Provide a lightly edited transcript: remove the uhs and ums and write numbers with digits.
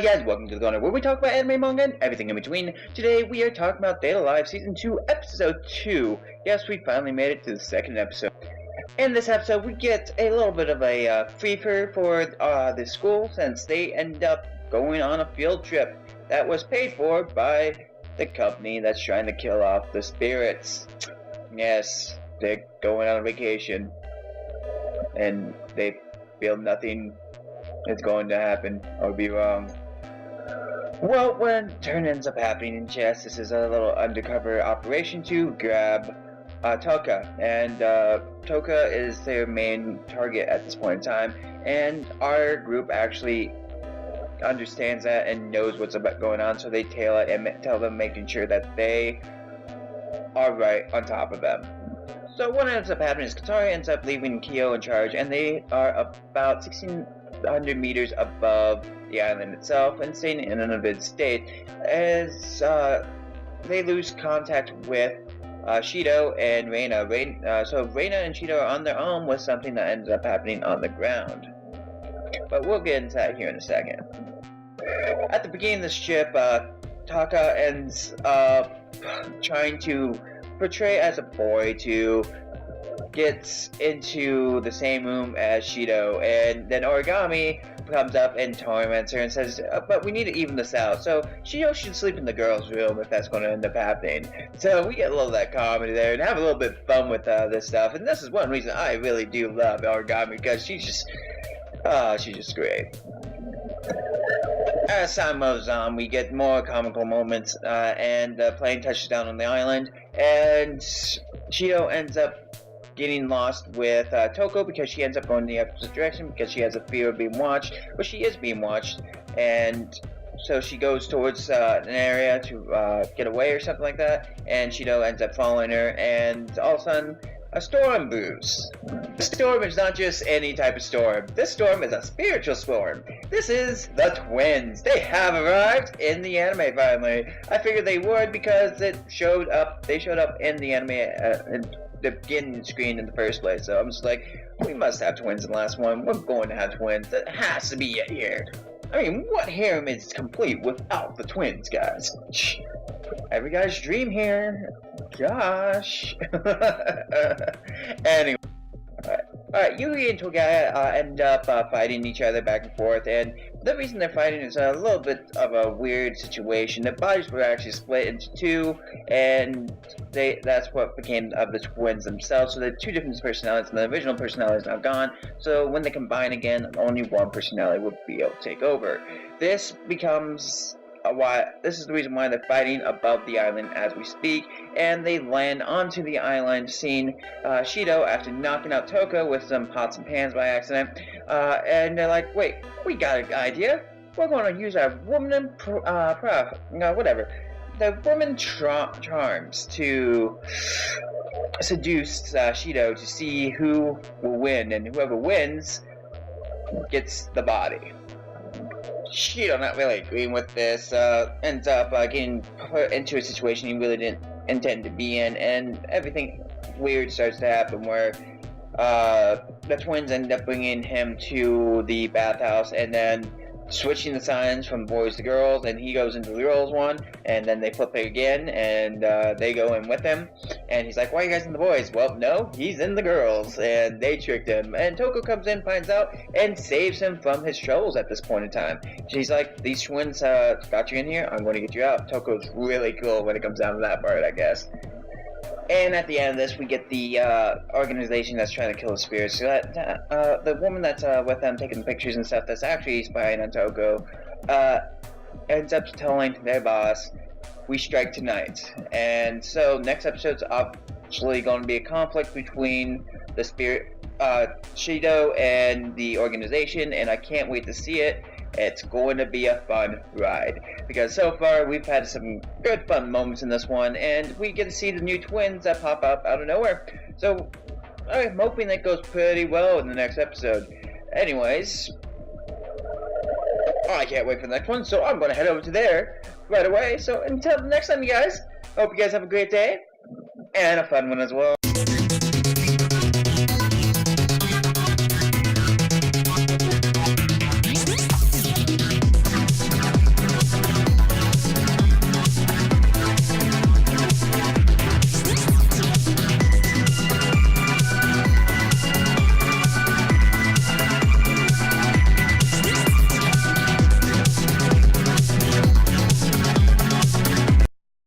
Guys, welcome to TheCorner, where we talk about anime, manga, and everything in between. Today we are talking about Date A Live Season 2, Episode 2. Yes, we finally made it to the second episode. In this episode, we get a little bit of a fever for the school, since they end up going on a field trip that was paid for by the company that's trying to kill off the spirits. Yes, they're going on a vacation, and they feel nothing is going to happen or be wrong. Well, when a turn ends up happening in chess, this is a little undercover operation to grab Toka, and Toka is their main target at this point in time, and our group actually understands that and knows what's about going on, so they tail it and tell them, making sure that they are right on top of them. So what ends up happening is Katari ends up leaving Kyo in charge, and they are about 1,600 meters above the island itself and staying in an inhibited state as they lose contact with Shido and Reina. So Reina and Shido are on their own with something that ends up happening on the ground. But we'll get into that here in a second. At the beginning of this trip, Taka ends up trying to portray as a boy to get into the same room as Shido, and then Origami comes up and torments her and says, but we need to even this out, so Shido should sleep in the girls' room if that's going to end up happening. So we get a little of that comedy there and have a little bit of fun with this stuff, and this is one reason I really do love Origami, because she's just great. As time moves on, we get more comical moments, and the plane touches down on the island, and Shido ends up getting lost with Toko because she ends up going the opposite direction because she has a fear of being watched, but she is being watched, and so she goes towards an area to get away or something like that, and Shido ends up following her, and all of a sudden a storm brews. The storm is not just any type of storm. This storm is a spiritual storm. This is the twins. They have arrived in the anime finally. I figured they would because they showed up in the anime in the beginning screen in the first place. So I'm just like, we must have twins in the last one. We're going to have twins. That has to be it here. I mean, what harem is complete without the twins, guys? Every guy's dream here. Gosh. Anyway. Alright, Yuri and Togaya end up fighting each other back and forth, and the reason they're fighting is a little bit of a weird situation. Their bodies were actually split into two, and that's what became of the twins themselves. So they're two different personalities, and the original personality is now gone, so when they combine again, only one personality would be able to take over. This is the reason why they're fighting above the island as we speak, and they land onto the island, seeing Shido after knocking out Toko with some pots and pans by accident, and they're like, wait, we got an idea. We're going to use our woman the woman charms to seduce Shido to see who will win, and whoever wins gets the body. Shido not really agreeing with this, ends up getting put into a situation he really didn't intend to be in, and everything weird starts to happen where the twins end up bringing him to the bathhouse and then switching the signs from boys to girls, and he goes into the girls one, and then they flip it again, and they go in with him, and he's like, why are you guys in the boys? Well, no, he's in the girls, and they tricked him, and Toko comes in, finds out, and saves him from his troubles at this point in time. She's like, these twins got you in here, I'm going to get you out. Toko's really cool when it comes down to that part, I guess. And at the end of this, we get the organization that's trying to kill the spirits. So that the woman that's with them taking pictures and stuff that's actually spying on Toko ends up telling their boss, we strike tonight. And so next episode's actually going to be a conflict between the spirit Shido and the organization, and I can't wait to see it. It's going to be a fun ride, because so far we've had some good fun moments in this one, and we get to see the new twins that pop up out of nowhere. So I'm hoping that goes pretty well in the next episode. Anyways, I can't wait for the next one, so I'm going to head over to there right away. So until the next time, you guys, hope you guys have a great day and a fun one as well.